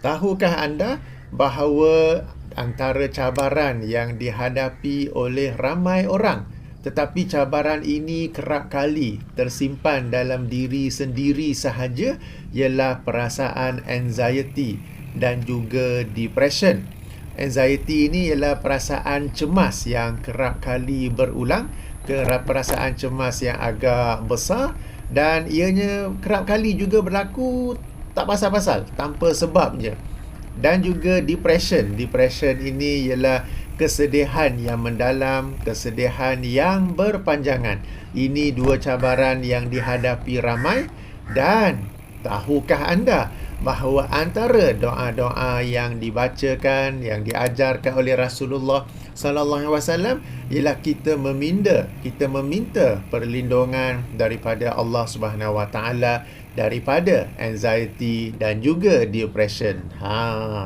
Tahukah anda bahawa antara cabaran yang dihadapi oleh ramai orang, tetapi cabaran ini kerap kali tersimpan dalam diri sendiri sahaja, ialah perasaan anxiety dan juga depression. Anxiety ini ialah perasaan cemas yang kerap kali berulang, perasaan cemas yang agak besar, dan ianya kerap kali juga berlaku tak pasal-pasal, tanpa sebab je. Dan juga depression. Depression ini ialah kesedihan yang mendalam, kesedihan yang berpanjangan. Ini dua cabaran yang dihadapi ramai. Dan tahukah anda bahawa antara doa-doa yang dibacakan, yang diajarkan oleh Rasulullah sallallahu alaihi wasallam ialah kita meminta perlindungan daripada Allah Subhanahu wa taala daripada anxiety dan juga depression.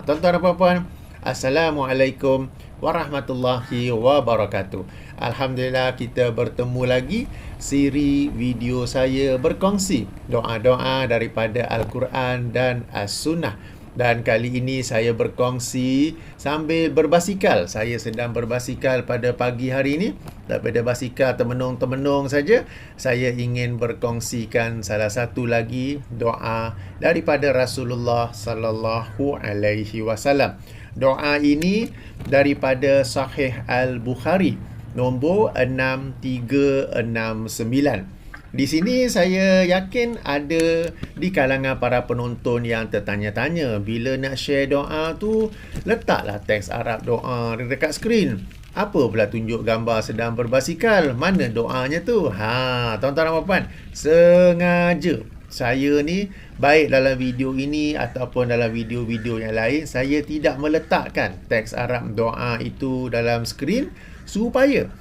Tuan-tuan dan puan-puan, Assalamualaikum warahmatullahi wabarakatuh. Alhamdulillah, kita bertemu lagi siri video saya berkongsi doa-doa daripada Al-Quran dan As-Sunnah. Dan kali ini saya berkongsi sambil berbasikal. Saya sedang berbasikal pada pagi hari ini. Daripada basikal termenung-termenung saja, saya ingin berkongsikan salah satu lagi doa daripada Rasulullah sallallahu alaihi wasallam. Doa ini daripada Sahih Al-Bukhari nombor 6369. Di sini saya yakin ada di kalangan para penonton yang tertanya-tanya, bila nak share doa tu letaklah teks Arab doa dekat skrin. Apa pula tunjuk gambar sedang berbasikal? Mana doanya tu? Tuan-tuan dan puan-puan, sengaja saya ni, baik dalam video ini ataupun dalam video-video yang lain, saya tidak meletakkan teks Arab doa itu dalam skrin supaya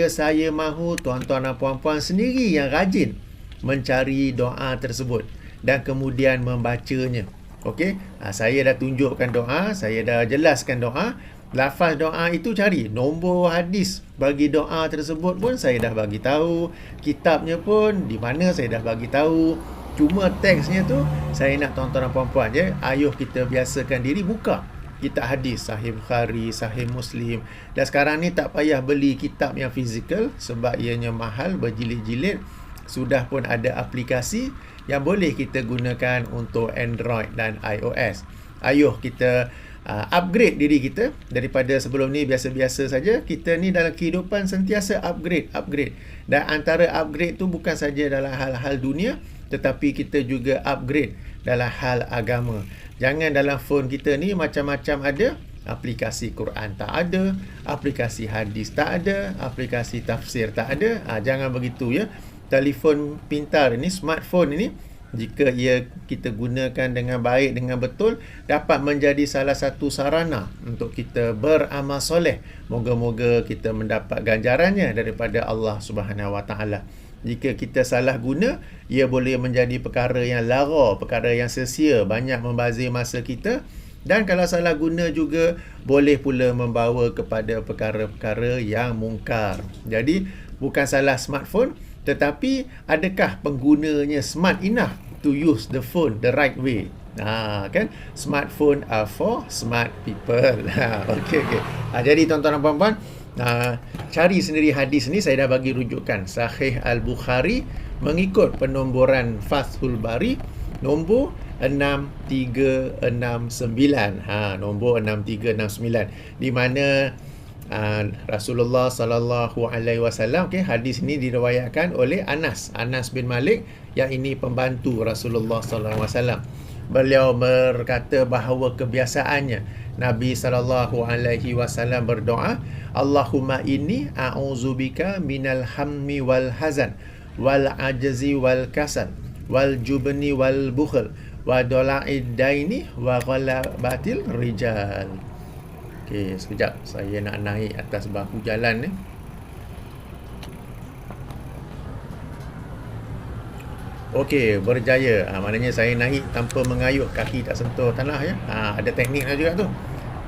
saya mahu tuan-tuan dan puan-puan sendiri yang rajin mencari doa tersebut dan kemudian membacanya. Okey, saya dah tunjukkan doa, saya dah jelaskan doa, lafaz doa itu cari. Nombor hadis bagi doa tersebut pun saya dah bagi tahu, kitabnya pun di mana saya dah bagi tahu. Cuma teksnya tu saya nak tuan-tuan dan puan-puan je, ayuh kita biasakan diri buka kitab hadis, Sahih Bukhari, Sahih Muslim. Dan sekarang ni tak payah beli kitab yang fizikal sebab ianya mahal, berjilid-jilid. Sudah pun ada aplikasi yang boleh kita gunakan untuk Android dan iOS. Ayuh kita upgrade diri kita daripada sebelum ni biasa-biasa saja. Kita ni dalam kehidupan sentiasa upgrade. Dan antara upgrade tu bukan saja dalam hal-hal dunia, tetapi kita juga upgrade dalam hal agama. Jangan dalam phone kita ni macam-macam ada. Aplikasi Quran tak ada, aplikasi hadis tak ada, aplikasi tafsir tak ada. Jangan begitu ya. Telefon pintar ini, smartphone ini, jika kita gunakan dengan baik, dengan betul, dapat menjadi salah satu sarana untuk kita beramal soleh. Moga-moga kita mendapat ganjarannya daripada Allah Subhanahu wa taala. Jika kita salah guna, ia boleh menjadi perkara yang lara, perkara yang sia-sia, banyak membazir masa kita. Dan kalau salah guna juga, boleh pula membawa kepada perkara-perkara yang mungkar. Jadi, bukan salah smartphone, tetapi adakah penggunanya smart enough to use the phone the right way? Kan? Smartphone are for smart people. Okey. Jadi tuan-tuan dan puan-puan, cari sendiri hadis ni, saya dah bagi rujukan Sahih Al-Bukhari mengikut penomboran Fathul Bari nombor 6369. Nombor 6369, di mana Rasulullah sallallahu alaihi wasallam, hadis ini diriwayatkan oleh Anas bin Malik, yang ini pembantu Rasulullah sallallahu alaihi wasallam. Beliau berkata bahawa kebiasaannya Nabi sallallahu alaihi wasallam berdoa, Allahumma inni a'udzubika minal hammi wal hazan wal ajzi wal kasal wal jubni wal bukhl wa dola'id daini wa ghalabatil rijal. Okey, sekejap saya nak naik atas bahu jalan ni. Okey, berjaya. Maknanya saya naik tanpa mengayuh, kaki tak sentuh tanah ya. Ada tekniknya juga tu.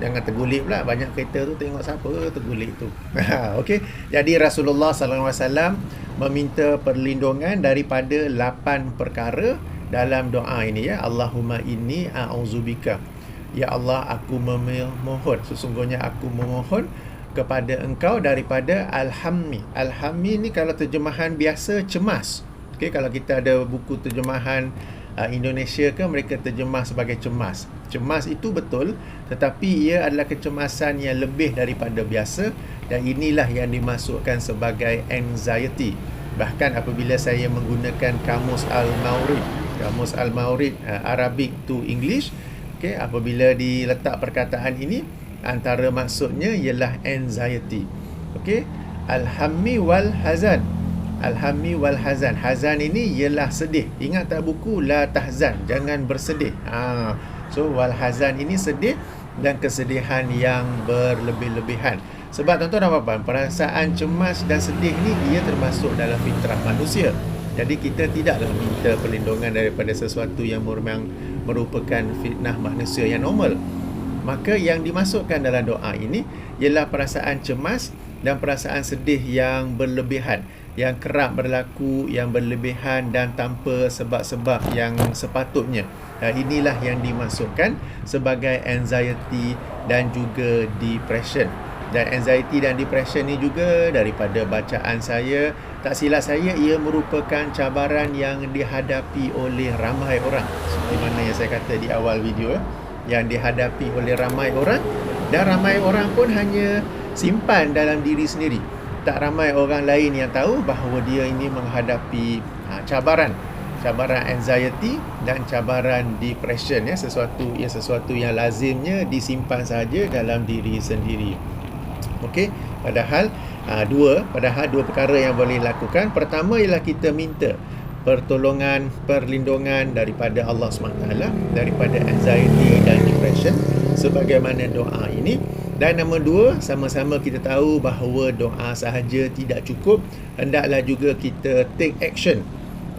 Jangan tergulik pula. Banyak kereta tu tengok siapa tergulik tu. Okey. Jadi Rasulullah sallallahu alaihi wasallam meminta perlindungan daripada 8 perkara dalam doa ini ya. Allahumma inni a'udzubika Ya Allah, aku memohon, sesungguhnya aku memohon kepada engkau daripada Al-Hammi. Al-Hammi ni kalau terjemahan biasa cemas. Okey, kalau kita ada buku terjemahan Indonesia ke, mereka terjemah sebagai cemas. Cemas itu betul, tetapi ia adalah kecemasan yang lebih daripada biasa, dan inilah yang dimasukkan sebagai anxiety. Bahkan apabila saya menggunakan Kamus Al-Maurid, Kamus Al-Maurid Arabic to English, okey, apabila diletak perkataan ini, antara maksudnya ialah anxiety. Okey, Al-Hammi wal Hazan. Al-Hammi wal Hazan. Hazan ini ialah sedih. Ingat tak buku La Tahzan, jangan bersedih. So wal Hazan ini sedih dan kesedihan yang berlebih-lebihan. Sebab tuan-tuan dan puan-puan, perasaan cemas dan sedih ni dia termasuk dalam fitrah manusia. Jadi kita tidaklah minta perlindungan daripada sesuatu yang memang merupakan fitnah manusia yang normal. Maka yang dimasukkan dalam doa ini ialah perasaan cemas dan perasaan sedih yang berlebihan, yang kerap berlaku, yang berlebihan dan tanpa sebab-sebab yang sepatutnya. Inilah yang dimasukkan sebagai anxiety dan juga depression. Dan anxiety dan depression ni juga daripada bacaan saya, tak silap saya, ia merupakan cabaran yang dihadapi oleh ramai orang. Seperti mana yang saya kata di awal video, yang dihadapi oleh ramai orang, dan ramai orang pun hanya simpan dalam diri sendiri. Tak ramai orang lain yang tahu bahawa dia ini menghadapi cabaran anxiety dan cabaran depression, sesuatu yang lazimnya disimpan saja dalam diri sendiri. Okey, padahal dua perkara yang boleh lakukan. Pertama ialah kita minta pertolongan, perlindungan daripada Allah SWT daripada anxiety dan depression sebagaimana doa ini. Dan nombor dua, sama-sama kita tahu bahawa doa sahaja tidak cukup, hendaklah juga kita take action.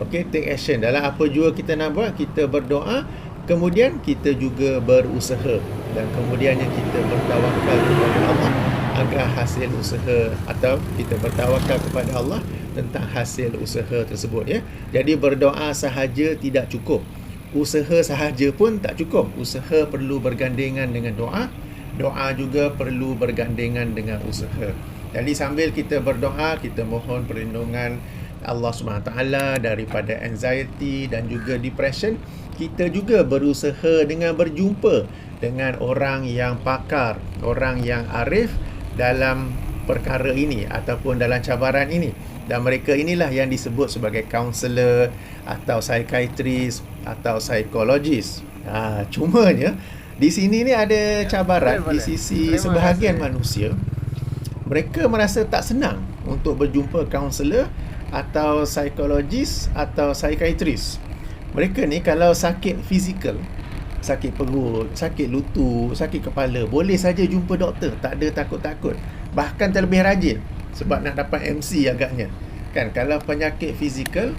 Okey, take action dalam apa jua kita nak buat. Kita berdoa, kemudian kita juga berusaha, dan kemudiannya kita bertawakal kepada Allah agar hasil usaha, atau kita bertawakal kepada Allah tentang hasil usaha tersebut, ya. Jadi berdoa sahaja tidak cukup, usaha sahaja pun tak cukup. Usaha perlu bergandengan dengan doa, doa juga perlu bergandengan dengan usaha. Jadi sambil kita berdoa, kita mohon perlindungan Allah SWT daripada anxiety dan juga depression. Kita juga berusaha dengan berjumpa dengan orang yang pakar, orang yang arif dalam perkara ini ataupun dalam cabaran ini. Dan mereka inilah yang disebut sebagai kaunselor atau psikiatris atau psikologis. Cumanya di sini ni ada cabaran di sisi sebahagian manusia. Mereka merasa tak senang untuk berjumpa kaunselor atau psikologis atau psikiatris. Mereka ni kalau sakit fizikal, sakit perut, sakit lutut, sakit kepala, boleh saja jumpa doktor, tak ada takut-takut. Bahkan terlebih rajin sebab nak dapat MC agaknya. Kan, kalau penyakit fizikal,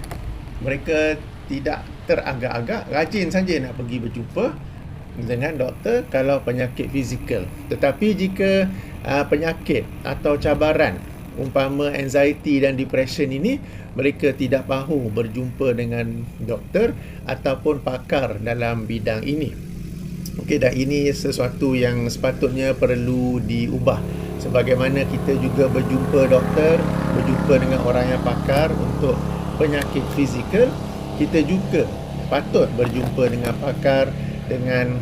mereka tidak teragak-agak, rajin saja nak pergi berjumpa dengan doktor kalau penyakit fizikal. Tetapi jika penyakit atau cabaran umpama anxiety dan depression ini, mereka tidak mahu berjumpa dengan doktor ataupun pakar dalam bidang ini. Okey, dan ini sesuatu yang sepatutnya perlu diubah. Sebagaimana kita juga berjumpa doktor, berjumpa dengan orang yang pakar untuk penyakit fizikal, kita juga patut berjumpa dengan pakar dengan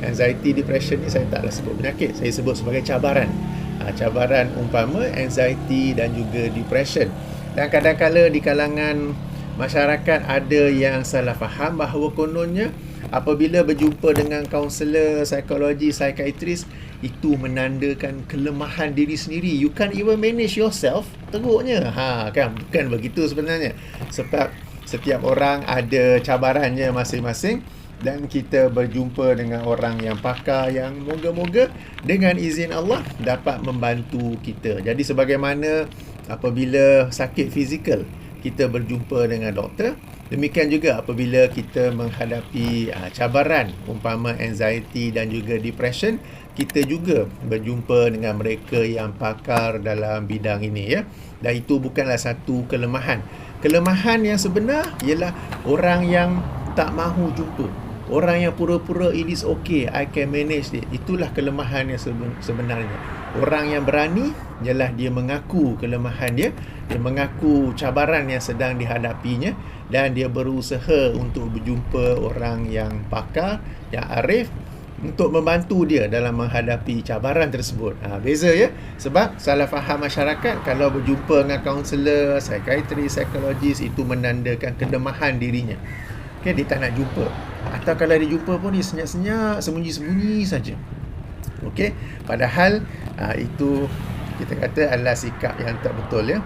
anxiety, depression ni saya taklah sebut penyakit, saya sebut sebagai cabaran. Cabaran umpama anxiety dan juga depression. Dan kadang-kala di kalangan masyarakat ada yang salah faham bahawa kononnya apabila berjumpa dengan kaunselor, psikologi, psikiatris, itu menandakan kelemahan diri sendiri. You can't even manage yourself. Teruknya. Kan? Bukan begitu sebenarnya. Sebab setiap orang ada cabarannya masing-masing. Dan kita berjumpa dengan orang yang pakar yang moga-moga dengan izin Allah dapat membantu kita. Jadi sebagaimana apabila sakit fizikal kita berjumpa dengan doktor, demikian juga apabila kita menghadapi cabaran umpama anxiety dan juga depression, kita juga berjumpa dengan mereka yang pakar dalam bidang ini, ya. Dan itu bukanlah satu kelemahan. Kelemahan yang sebenar ialah orang yang tak mahu jumpa, Orang yang pura-pura it is okay, I can manage it, itulah kelemahan yang sebenarnya. Orang yang berani ialah dia mengaku kelemahan dia, dia mengaku cabaran yang sedang dihadapinya, dan dia berusaha untuk berjumpa orang yang pakar, yang arif, untuk membantu dia dalam menghadapi cabaran tersebut. Beza ya. Sebab salah faham masyarakat, kalau berjumpa dengan kaunselor, psikiatris, psikologis, itu menandakan kelemahan dirinya. Okay, dia tak nak jumpa. Atau kalau dia jumpa pun dia senyap-senyap, sembunyi-sembunyi saja. Okey, padahal itu kita kata adalah sikap yang tak betul ya.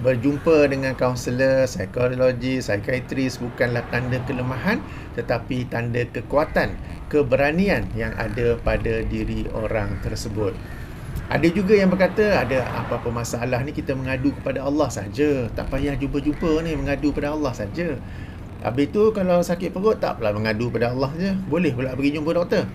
Berjumpa dengan kaunselor, psikologis, psikiatris bukanlah tanda kelemahan, tetapi tanda kekuatan, keberanian yang ada pada diri orang tersebut. Ada juga yang berkata, ada apa-apa masalah ni kita mengadu kepada Allah saja, tak payah jumpa-jumpa ni, mengadu kepada Allah saja. Habis tu kalau sakit perut, tak pula mengadu pada Allah je, boleh pula pergi jumpa doktor.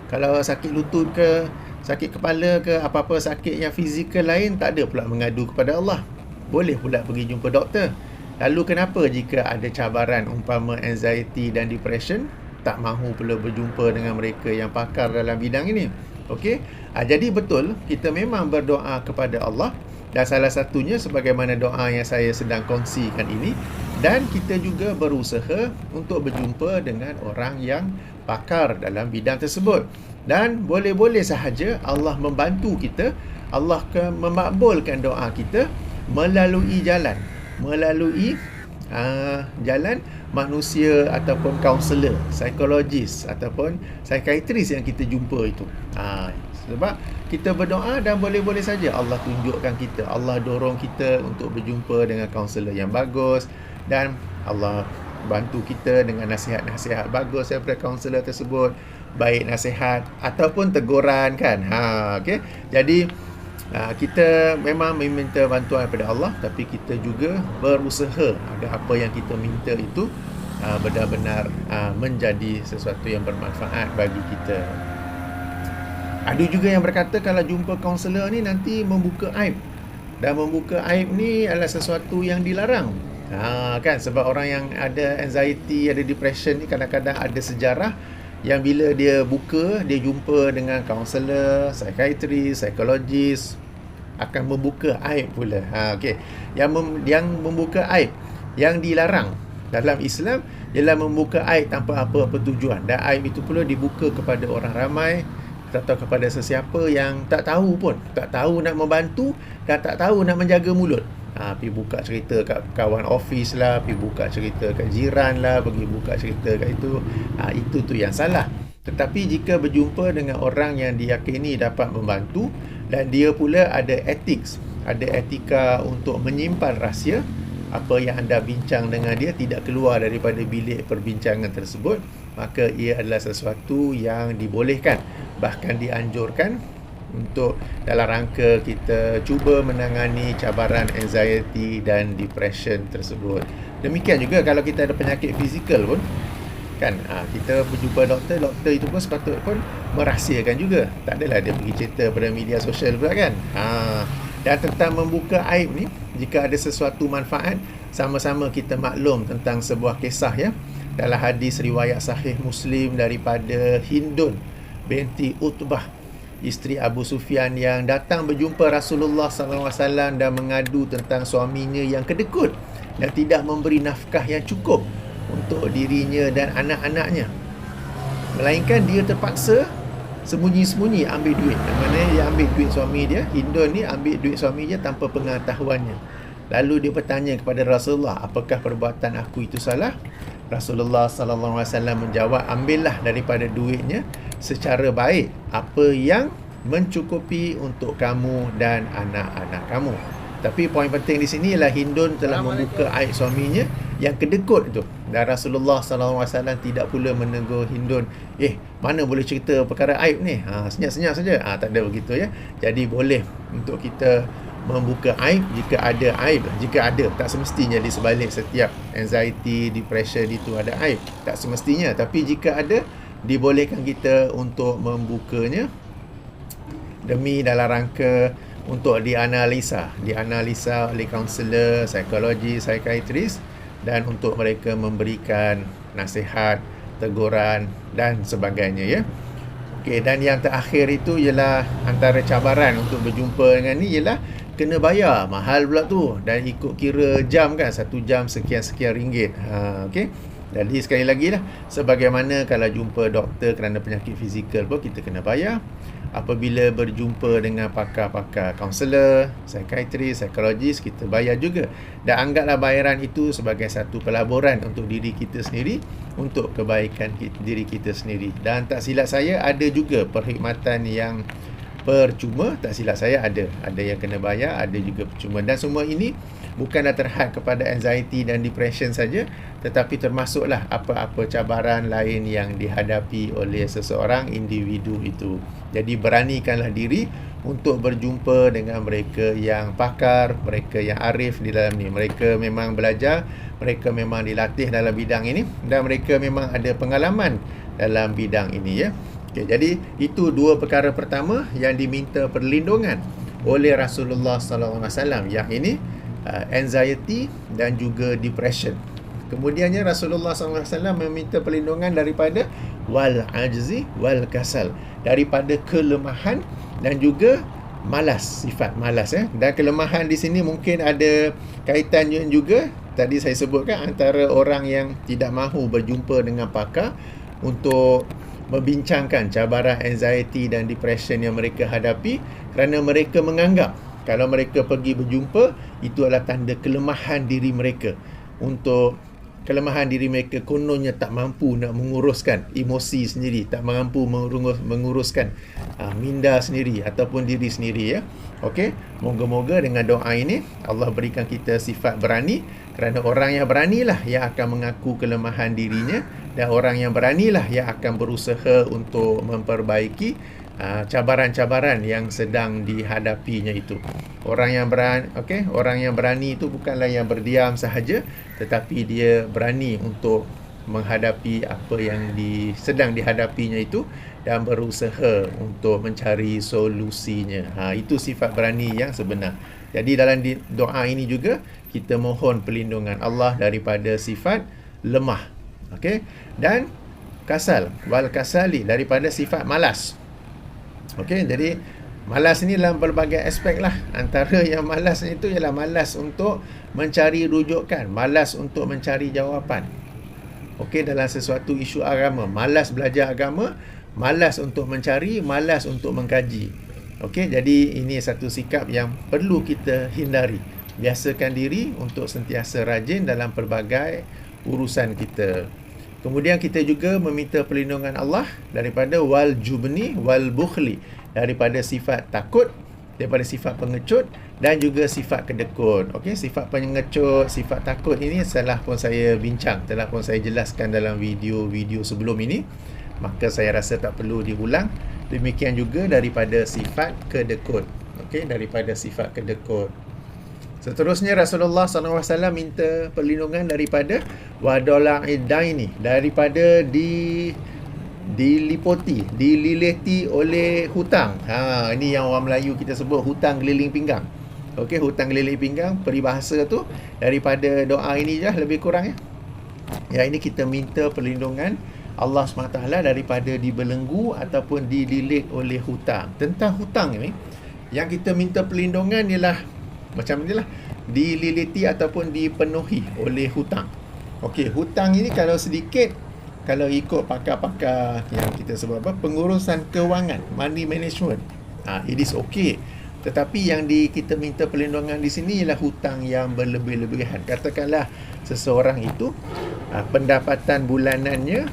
Kalau sakit lutut ke, sakit kepala ke, apa-apa sakit yang fizikal lain, tak ada pula mengadu kepada Allah, boleh pula pergi jumpa doktor. Lalu kenapa jika ada cabaran umpama anxiety dan depression, tak mahu pula berjumpa dengan mereka yang pakar dalam bidang ini? Okey, jadi betul kita memang berdoa kepada Allah, dan salah satunya sebagaimana doa yang saya sedang kongsikan ini, dan kita juga berusaha untuk berjumpa dengan orang yang pakar dalam bidang tersebut. Dan boleh-boleh sahaja Allah membantu kita, Allah memakbulkan doa kita melalui jalan jalan manusia ataupun kaunselor, psikologis ataupun psikiatris yang kita jumpa itu. Sebab kita berdoa dan boleh-boleh saja Allah tunjukkan kita, Allah dorong kita untuk berjumpa dengan kaunselor yang bagus, dan Allah bantu kita dengan nasihat-nasihat bagus daripada kaunselor tersebut, baik nasihat ataupun teguran kan. Okey. Jadi kita memang meminta bantuan daripada Allah, tapi kita juga berusaha agar apa yang kita minta itu benar-benar menjadi sesuatu yang bermanfaat bagi kita. Ada juga yang berkata kalau jumpa kaunselor ni nanti membuka aib, dan membuka aib ni adalah sesuatu yang dilarang. Kan, sebab orang yang ada anxiety, ada depression ni kadang-kadang ada sejarah yang bila dia buka, dia jumpa dengan kaunselor, psikiatris, psikologis, akan membuka aib pula. Okey. Yang membuka aib, yang dilarang dalam Islam ialah membuka aib tanpa apa-apa tujuan, dan aib itu pula dibuka kepada orang ramai atau kepada sesiapa yang tak tahu pun, tak tahu nak membantu dan tak tahu nak menjaga mulut. Pergi buka cerita kat kawan office lah, pergi buka cerita kat jiran lah, pergi buka cerita kat itu. Itu tu yang salah. Tetapi jika berjumpa dengan orang yang diyakini dapat membantu, dan dia pula ada ethics, ada etika untuk menyimpan rahsia, apa yang anda bincang dengan dia tidak keluar daripada bilik perbincangan tersebut, maka ia adalah sesuatu yang dibolehkan, bahkan dianjurkan untuk dalam rangka kita cuba menangani cabaran anxiety dan depression tersebut. Demikian juga kalau kita ada penyakit fizikal pun kan, kita berjumpa doktor itu pun sepatutnya pun merahsiakan juga, tak adalah dia pergi cerita pada media sosial pula kan. Dan tentang membuka aib ni, jika ada sesuatu manfaat, sama-sama kita maklum tentang sebuah kisah ya, dalam hadis riwayat sahih Muslim daripada Hindun binti Utbah, isteri Abu Sufyan, yang datang berjumpa Rasulullah SAW dan mengadu tentang suaminya yang kedekut dan tidak memberi nafkah yang cukup untuk dirinya dan anak-anaknya, melainkan dia terpaksa sembunyi-sembunyi ambil duit. Maknanya dia ambil duit suami dia, Hindun ni ambil duit suami dia tanpa pengetahuannya. Lalu dia bertanya kepada Rasulullah, apakah perbuatan aku itu salah? Rasulullah SAW menjawab, ambillah daripada duitnya secara baik apa yang mencukupi untuk kamu dan anak-anak kamu. Tapi poin penting di sini ialah Hindun telah membuka aib suaminya yang kedekut itu, dan Rasulullah SAW tidak pula menegur Hindun, mana boleh cerita perkara aib ni, senyap-senyap saja. Tak ada begitu ya. Jadi boleh untuk kita membuka aib jika ada aib. Jika ada, tak semestinya di sebalik setiap anxiety, depression itu ada aib, tak semestinya. Tapi jika ada, dibolehkan kita untuk membukanya demi dalam rangka untuk dianalisa oleh kaunselor, psikologi, psikiatris, dan untuk mereka memberikan nasihat, teguran dan sebagainya, ya. Okey, dan yang terakhir itu ialah antara cabaran untuk berjumpa dengan ni ialah kena bayar. Mahal pula tu. Dan ikut kira jam kan, 1 jam sekian-sekian ringgit. Okey. Jadi sekali lagi lah, sebagaimana kalau jumpa doktor kerana penyakit fizikal pun kita kena bayar. Apabila berjumpa dengan pakar-pakar kaunselor, psikiatris, psikologis, kita bayar juga. Dan anggaplah bayaran itu sebagai satu pelaburan untuk diri kita sendiri, untuk kebaikan diri kita sendiri. Dan tak silap saya ada juga perkhidmatan yang percuma, tak silap saya ada yang kena bayar, ada juga percuma. Dan semua ini bukanlah terhad kepada anxiety dan depression saja, tetapi termasuklah apa-apa cabaran lain yang dihadapi oleh seseorang individu itu. Jadi beranikanlah diri untuk berjumpa dengan mereka yang pakar, mereka yang arif di dalam ni. Mereka memang belajar, mereka memang dilatih dalam bidang ini, dan mereka memang ada pengalaman dalam bidang ini, ya. Okay, jadi itu dua perkara pertama yang diminta perlindungan oleh Rasulullah SAW, yang ini anxiety dan juga depression. Kemudiannya Rasulullah SAW meminta perlindungan daripada wal ajzi wal kasal, daripada kelemahan dan juga malas, sifat malas, ya. Dan kelemahan di sini mungkin ada kaitannya juga tadi saya sebutkan antara orang yang tidak mahu berjumpa dengan pakar untuk membincangkan cabaran anxiety dan depression yang mereka hadapi, kerana mereka menganggap kalau mereka pergi berjumpa, itu adalah tanda kelemahan diri mereka. Untuk kelemahan diri mereka kononnya tak mampu nak menguruskan emosi sendiri, tak mampu menguruskan minda sendiri ataupun diri sendiri, ya. Okey, moga-moga dengan doa ini Allah berikan kita sifat berani, kerana orang yang beranilah yang akan mengaku kelemahan dirinya, dan orang yang beranilah yang akan berusaha untuk memperbaiki cabaran-cabaran yang sedang dihadapinya itu. Orang yang berani itu bukanlah yang berdiam sahaja, tetapi dia berani untuk menghadapi apa yang sedang dihadapinya itu dan berusaha untuk mencari solusinya. Itu sifat berani yang sebenar. Jadi dalam doa ini juga kita mohon perlindungan Allah daripada sifat lemah, okey, dan kasal, wal kasali, daripada sifat malas. Okey, jadi malas ni dalam pelbagai aspek lah. Antara yang malas itu ialah malas untuk mencari rujukan, malas untuk mencari jawapan. Okey, dalam sesuatu isu agama, malas belajar agama, malas untuk mencari, malas untuk mengkaji. Okey, jadi ini satu sikap yang perlu kita hindari. Biasakan diri untuk sentiasa rajin dalam pelbagai urusan kita. Kemudian kita juga meminta perlindungan Allah daripada wal jubni wal bukhli, daripada sifat takut, daripada sifat pengecut dan juga sifat kedekut. Okey, sifat pengecut, sifat takut ini telah pun saya bincang, telah pun saya jelaskan dalam video-video sebelum ini, maka saya rasa tak perlu diulang. Demikian juga daripada sifat kedekut. Okey, daripada sifat kedekut. Seterusnya Rasulullah SAW minta perlindungan daripada wadolaidaini, daripada dililiti oleh hutang. Ini yang orang Melayu kita sebut hutang keliling pinggang. Okey, hutang keliling pinggang, peribahasa tu daripada doa ini je lebih kurang, ya. Ya, ini kita minta perlindungan Allah SWT daripada dibelenggu ataupun dililit oleh hutang. Tentang hutang ni, yang kita minta perlindungan ialah macam inilah, dililiti ataupun dipenuhi oleh hutang. Okey, hutang ini kalau sedikit, kalau ikut pakar-pakar yang kita sebut pengurusan kewangan, money management, it is okay. Tetapi yang kita minta perlindungan di sini ialah hutang yang berlebih-lebihan. Katakanlah seseorang itu pendapatan bulanannya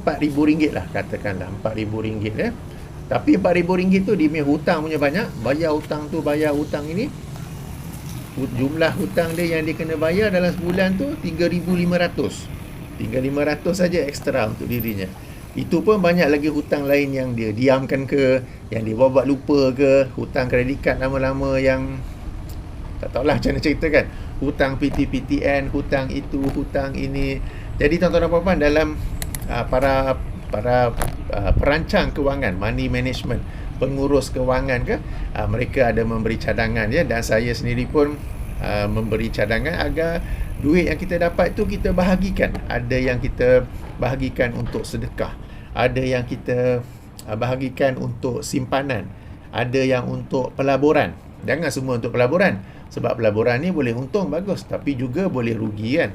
RM4,000 lah, katakanlah RM4,000, ya. Tapi RM4,000 tu dia punya hutang punya banyak, bayar hutang tu, bayar hutang ini. Jumlah hutang dia yang dia kena bayar dalam sebulan tu 3,500. 3,500 saja ekstra untuk dirinya. Itu pun banyak lagi hutang lain yang dia diamkan ke, yang dia buat lupa ke, hutang kredit kad lama-lama yang tak tahulah macam mana ceritakan, hutang PT-PTN, hutang itu, hutang ini. Jadi tuan-tuan dan puan-puan, dalam para perancang kewangan, money management, pengurus kewangan ke, mereka ada memberi cadangan, ya, dan saya sendiri pun memberi cadangan agar Duit yang kita dapat tu kita bahagikan. Ada yang kita bahagikan untuk sedekah, ada yang kita bahagikan untuk simpanan, ada yang untuk pelaburan. Jangan semua untuk pelaburan, sebab pelaburan ni boleh untung bagus, tapi juga boleh rugi kan.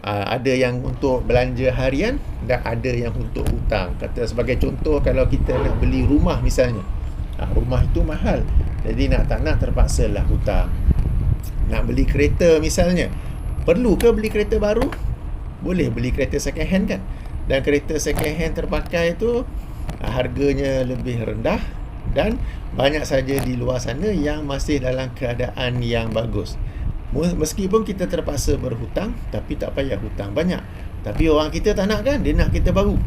Ada yang untuk belanja harian dan ada yang untuk hutang. Kata sebagai contoh, kalau kita nak beli rumah misalnya, rumah itu mahal, jadi tak nak terpaksa lah hutang. Nak beli kereta misalnya, perlu ke beli kereta baru? Boleh beli kereta second hand kan. Dan kereta second hand terpakai tu harganya lebih rendah, dan banyak saja di luar sana yang masih dalam keadaan yang bagus. Meskipun kita terpaksa berhutang, tapi tak payah hutang banyak. Tapi orang kita tak nak kan, dia nak kereta baru.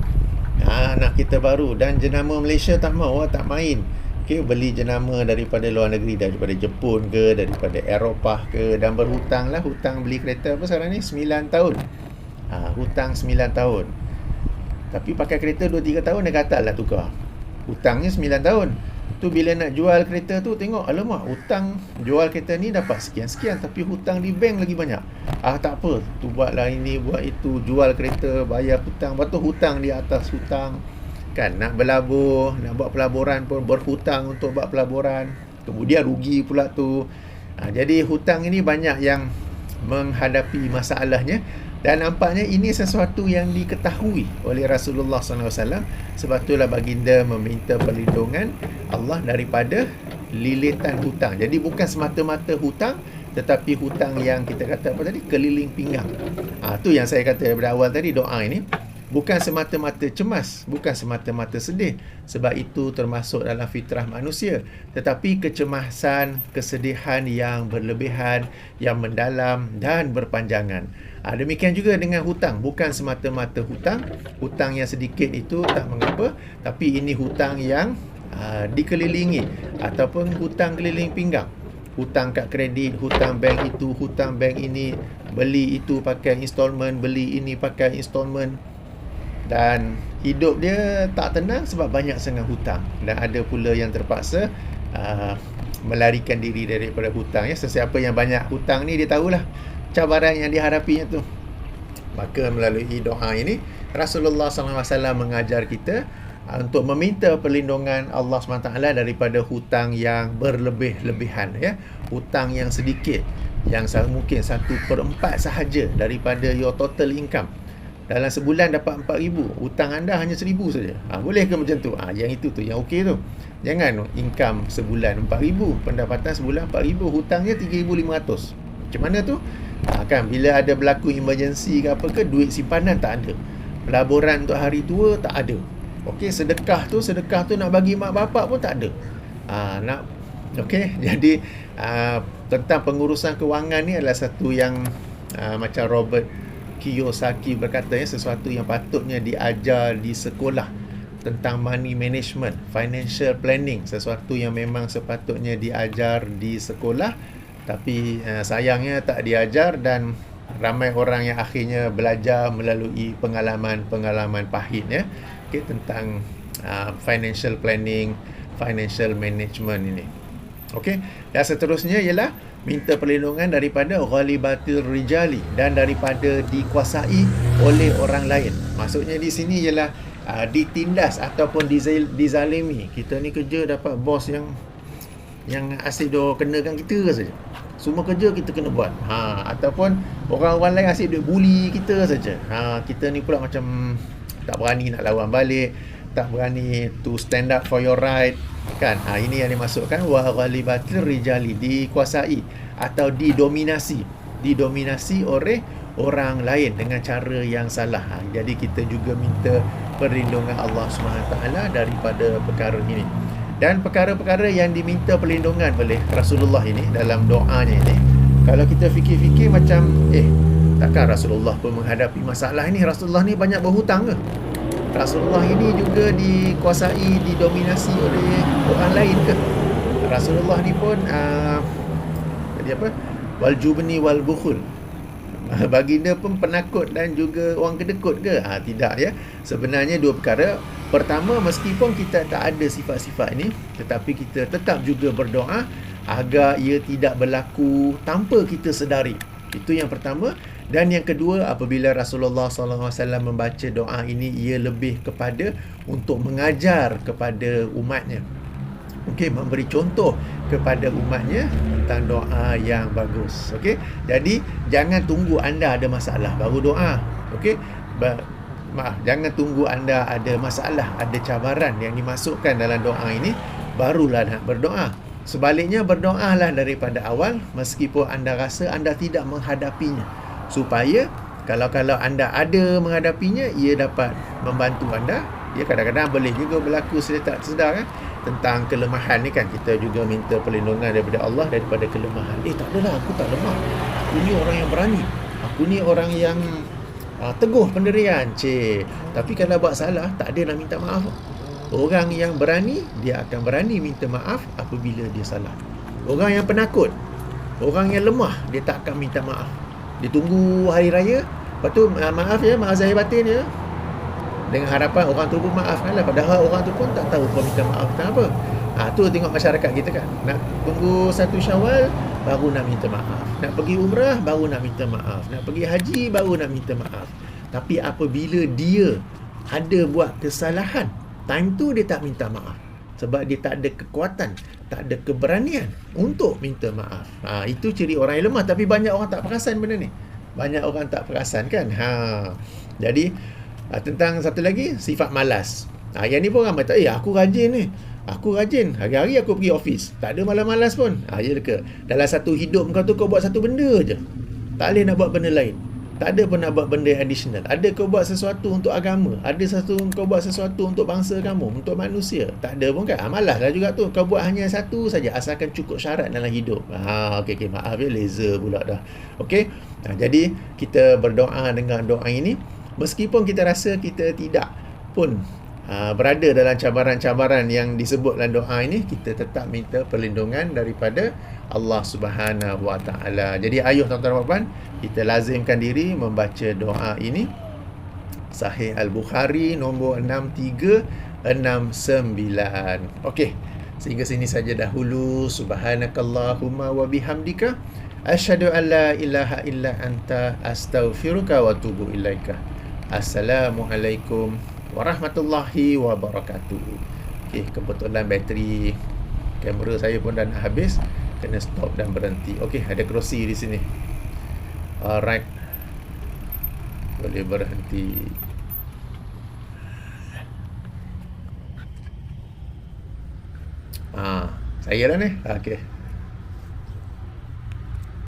Nak kereta baru. Dan jenama Malaysia tak mau, tak main. Beli jenama daripada luar negeri, daripada Jepun ke, daripada Eropah ke, dan berhutang lah. Hutang beli kereta apa sekarang ni? 9 tahun. Hutang 9 tahun. Tapi pakai kereta 2-3 tahun dah gatal lah tukar. Hutangnya 9 tahun. Tu bila nak jual kereta tu, tengok, alamak, hutang jual kereta ni dapat sekian-sekian, tapi hutang di bank lagi banyak. Tak apa, tu buatlah ini, buat itu, jual kereta, bayar hutang, lepas tu hutang di atas hutang. Kan, nak berlabur, nak buat pelaburan pun berhutang untuk buat pelaburan, kemudian rugi pula tu. Jadi hutang ini banyak yang menghadapi masalahnya, dan nampaknya ini sesuatu yang diketahui oleh Rasulullah SAW. Sebab itulah baginda meminta perlindungan Allah daripada lilitan hutang. Jadi bukan semata-mata hutang, tetapi hutang yang kita kata apa tadi, keliling pinggang. Tu yang saya kata daripada awal tadi, doa ini bukan semata-mata cemas, bukan semata-mata sedih, sebab itu termasuk dalam fitrah manusia. Tetapi kecemasan, kesedihan yang berlebihan, yang mendalam dan berpanjangan. Demikian juga dengan hutang, bukan semata-mata hutang. Hutang yang sedikit itu tak mengapa, tapi ini hutang yang dikelilingi, ataupun hutang keliling pinggang. Hutang kad kredit, hutang bank itu, hutang bank ini, beli itu pakai installment, beli ini pakai installment. Dan hidup dia tak tenang sebab banyak sangat hutang. Dan ada pula yang terpaksa melarikan diri daripada hutang. Sesiapa yang banyak hutang ni, dia tahulah cabaran yang dihadapinya tu. Maka melalui doa ini, Rasulullah SAW mengajar kita untuk meminta perlindungan Allah SWT daripada hutang yang berlebih-lebihan. Hutang yang sedikit, yang mungkin 1/4 sahaja daripada your total income. Dalam sebulan dapat 4,000, hutang anda hanya 1,000 saja. Boleh ke macam tu? Yang itu tu, yang okey tu. Jangan income sebulan 4,000, pendapatan sebulan 4,000, hutangnya 3,500. Macam mana tu? Kan bila ada berlaku emergency ke apa ke, duit simpanan tak ada. Pelaburan untuk hari tua tak ada. Okey, sedekah tu nak bagi mak bapak pun tak ada. Okey, jadi tentang pengurusan kewangan ni adalah satu yang macam Robert Kiyosaki berkata, sesuatu yang patutnya diajar di sekolah, tentang money management, financial planning, sesuatu yang memang sepatutnya diajar di sekolah, tapi sayangnya tak diajar, dan ramai orang yang akhirnya belajar melalui pengalaman pahit tentang financial planning, financial management ini. Okey, dan seterusnya ialah minta perlindungan daripada ghalibatil rijali, dan daripada dikuasai oleh orang lain. Maksudnya di sini ialah ditindas ataupun dizalimi. Kita ni kerja dapat bos yang asyik dia kenakan kita saja. Semua kerja kita kena buat. Ataupun orang-orang lain asyik dia bully kita saja. Kita ni pula macam tak berani nak lawan balik, tak berani to stand up for your right, kan. Ini yang dimasukkan wa ghalibatir rijali, dikuasai atau didominasi oleh orang lain dengan cara yang salah. Jadi kita juga minta perlindungan Allah SWT daripada perkara ini. Dan perkara-perkara yang diminta perlindungan oleh Rasulullah ini dalam doanya ini, kalau kita fikir-fikir macam takkan Rasulullah pun menghadapi masalah ini? Rasulullah ni banyak berhutang ke? Rasulullah ini juga dikuasai, didominasi oleh orang lain ke? Rasulullah ni pun wal jubni wal bukhul, baginda pun penakut dan juga orang kedekut ke? Tidak ya. Sebenarnya dua perkara. Pertama, meskipun kita tak ada sifat-sifat ini, tetapi kita tetap juga berdoa agar ia tidak berlaku tanpa kita sedari. Itu yang pertama. Dan yang kedua, apabila Rasulullah SAW membaca doa ini, ia lebih kepada untuk mengajar kepada umatnya. Okey, memberi contoh kepada umatnya tentang doa yang bagus. Okey, jadi jangan tunggu anda ada masalah baru doa. Okey, jangan tunggu anda ada masalah, ada cabaran yang dimasukkan dalam doa ini, barulah nak berdoa. Sebaliknya, berdoalah daripada awal meskipun anda rasa anda tidak menghadapinya, supaya kalau anda ada menghadapinya, ia dapat membantu anda. Ya, kadang-kadang boleh juga berlaku sedar kan, tentang kelemahan ni kan, kita juga minta perlindungan daripada Allah daripada kelemahan. Tak adalah, aku tak lemah, aku ni orang yang berani, aku ni orang yang teguh pendirian. Tapi kalau buat salah, tak ada nak minta maaf. Orang yang berani, dia akan berani minta maaf apabila dia salah. Orang yang penakut, orang yang lemah, dia tak akan minta maaf. Dia tunggu hari raya, lepas tu maaf zahir batin ya, dengan harapan orang tu pun maafkanlah, padahal orang tu pun tak tahu kau minta maaf tentang apa. Tu tengok masyarakat kita kan, nak tunggu 1 Syawal baru nak minta maaf, nak pergi umrah baru nak minta maaf, nak pergi haji baru nak minta maaf. Tapi apabila dia ada buat kesalahan, time tu dia tak minta maaf, sebab dia tak ada kekuatan, tak ada keberanian untuk minta maaf. Itu ciri orang yang lemah. Tapi banyak orang tak perasan benda ni. Banyak orang tak perasan kan. Jadi tentang satu lagi, sifat malas. Yang ni pun ramai tak, aku rajin ni, aku rajin, hari-hari aku pergi office, tak ada malas-malas pun. Ya ke? Dalam satu hidup kau tu, kau buat satu benda je, tak boleh nak buat benda lain, tak ada pun nak buat benda additional. Ada kau buat sesuatu untuk agama, ada kau buat sesuatu untuk bangsa kamu, untuk manusia, tak ada pun kan. Malas lah juga tu. Kau buat hanya satu saja, asalkan cukup syarat dalam hidup. Okey, maaf ya, laser pula dah. Okey, jadi kita berdoa dengan doa ini, meskipun kita rasa kita tidak pun berada dalam cabaran-cabaran yang disebut dalam doa ini, kita tetap minta perlindungan daripada Allah Subhanahu Wa Taala. Jadi ayuh tuan-tuan dan puan, kita lazimkan diri membaca doa ini. Sahih Al-Bukhari nombor 6369. Okey, sehingga sini saja dahulu. Subhanakallahumma wa bihamdika, asyhadu an la ilaha illa anta, astaghfiruka wa atubu ilaika. Assalamualaikum warahmatullahi wabarakatuh. Okey, kebetulan bateri kamera saya pun dah nak habis, kena stop dan berhenti. Okey, ada kerusi di sini. Alright, boleh berhenti. Saya lah ni. Okey.